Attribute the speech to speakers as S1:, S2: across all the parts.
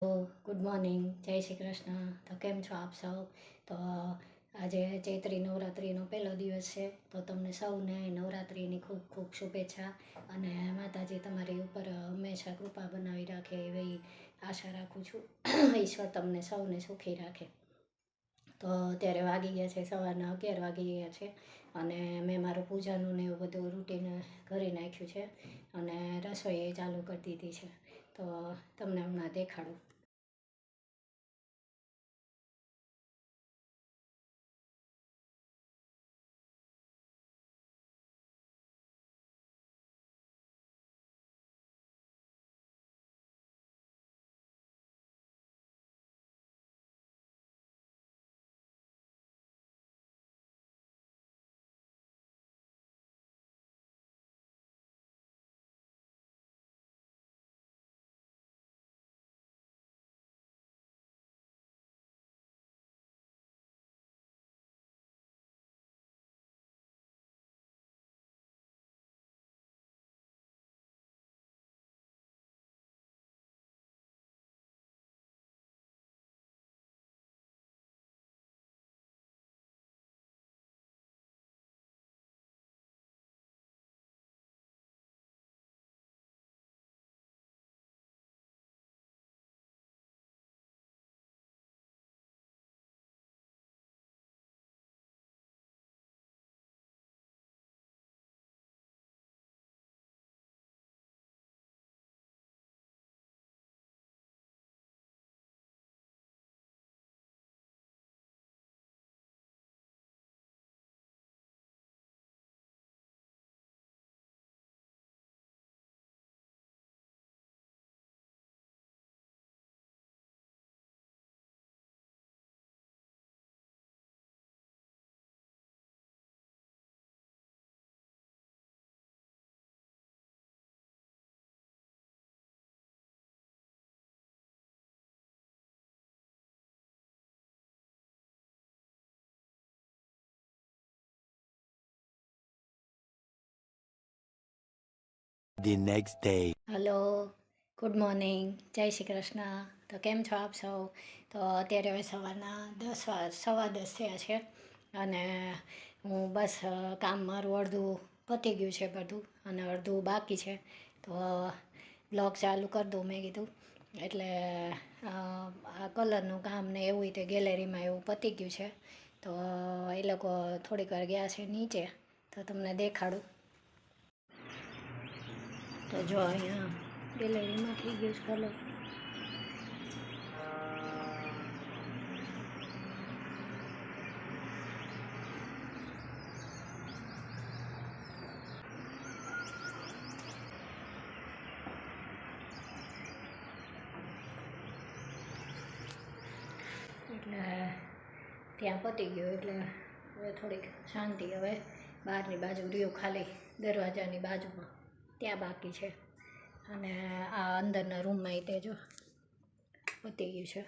S1: તો good morning, જય શ્રી કૃષ્ણ. તો કેમ છો આપ સૌ? તો આજે ચૈત્રી નવરાત્રિનો પહેલો દિવસ છે. તો તમને સૌને નવરાત્રિની ખૂબ ખૂબ શુભેચ્છા. અને માતાજી તમારી ઉપર હંમેશા કૃપા બનાવી રાખે એવી આશા રાખું છું. ઈશ્વર તમને સૌને સુખી રાખે. તો અત્યારે વાગી ગયા છે સવારના 11 વાગી ગયા છે. અને મેં મારું પૂજાનું ને એવું બધું રૂટીન કરી નાખ્યું છે. અને રસોઈ ચાલુ કરી દીધી છે. તો તમને હમણાં દેખાડું.
S2: The next day.
S1: Hello, good morning, જય શ્રી કૃષ્ણ. તો કેમ છો આપ સૌ? તો અત્યારે હવે સવારના 10 સવા 10 થયા છે. અને હું બસ કામ મારું અડધું પતી ગયું છે બધું, અને અડધું બાકી છે. તો બ્લોગ ચાલુ કરી દઉં મેં કીધું. એટલે આ કલરનું કામ ને એવું તે ગેલેરીમાં એવું પતી ગયું છે. તો એ લોકો થોડીક વાર ગયા છે નીચે, તો તમને દેખાડું. તો જો અહીંયા ગેલેરીમાં થઈ ગયું છે કલર. એટલે ત્યાં પતી ગયું. એટલે હવે થોડીક શાંતિ. હવે બહારની બાજુ રહ્યું ખાલી, દરવાજાની બાજુમાં ત્યાં બાકી છે. અને આ અંદરના રૂમમાં તે જો પતી ગયું છે.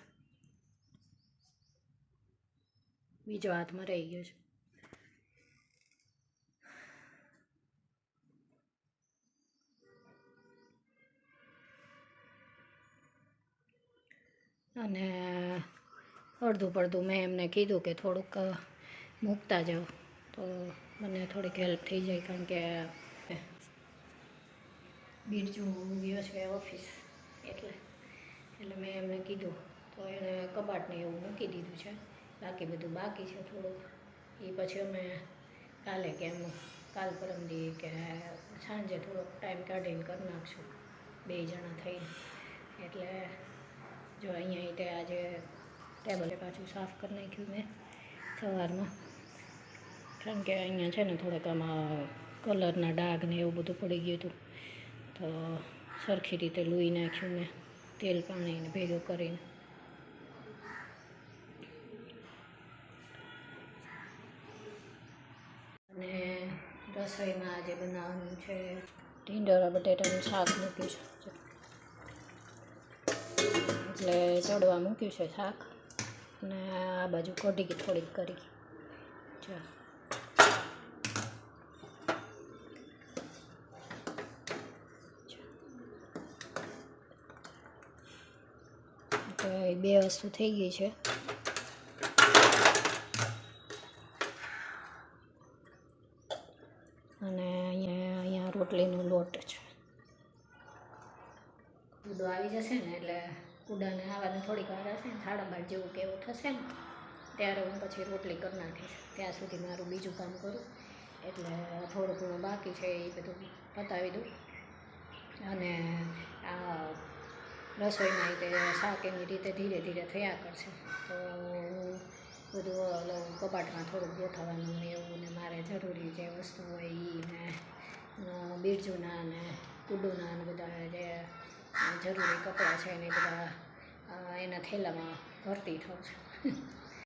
S1: બીજો હાથમાં રહી ગયો છે. અને અડધું પડધું મેં એમને કીધું કે થોડુંક મૂકતા જાઓ, તો મને થોડીક હેલ્પ થઈ જાય. કારણ કે બીરજુ ગયો છે ઓફિસ, એટલે મેં એમને કીધું. તો એણે કબાટને એવું મૂકી દીધું છે. બાકી બધું બાકી છે થોડુંક. એ પછી અમે કાલે કે એમ કાલ પરમદી કે સાંજે થોડોક ટાઈમ કાઢીને કરી નાખશું, 2 જણા થઈને. એટલે જો અહીંયા તે આજે ટેબલે પાછું સાફ કરી નાખ્યું મેં સવારમાં. કારણ કે અહીંયા છે ને થોડાક આમાં કલરના ડાઘ ને એવું બધું પડી ગયું હતું. તો સરખી રીતે લૂઈ નાખ્યું મેં તેલ પાણીને ભેગું કરીને. અને રસોઈમાં આજે બનાવવાનું છે ઢીંડોરા બટેટાનું શાક મૂક્યું છે. એટલે ચડવા મૂક્યું છે શાક. અને આ બાજુ કઢી થોડીક કરી છે. તો એ બે વસ્તુ થઈ ગઈ છે. અને અહીંયા રોટલીનો લોટ છે. કૂડો આવી જશે ને એટલે કૂડાને આવવાને થોડીક વાર હશે ને 12:30 જેવું કે એવું થશે ને ત્યારે હું પછી રોટલી કરી નાખીશ. ત્યાં સુધી મારું બીજું કામ કરું. એટલે થોડું ઘણું બાકી છે એ બધું પતાવી દઉં. અને આ રસોઈમાં તે શાક એની રીતે ધીરે ધીરે થયા કરશે. તો બધું કબાટમાં થોડુંક ગોઠવવાનું ને એવું ને મારે જરૂરી જે વસ્તુ હોય એ ને બિરજુના ને કુડુના ને બધા જે જરૂરી કપડાં છે ને બધા એના થેલામાં ભરતી થાઉં છું.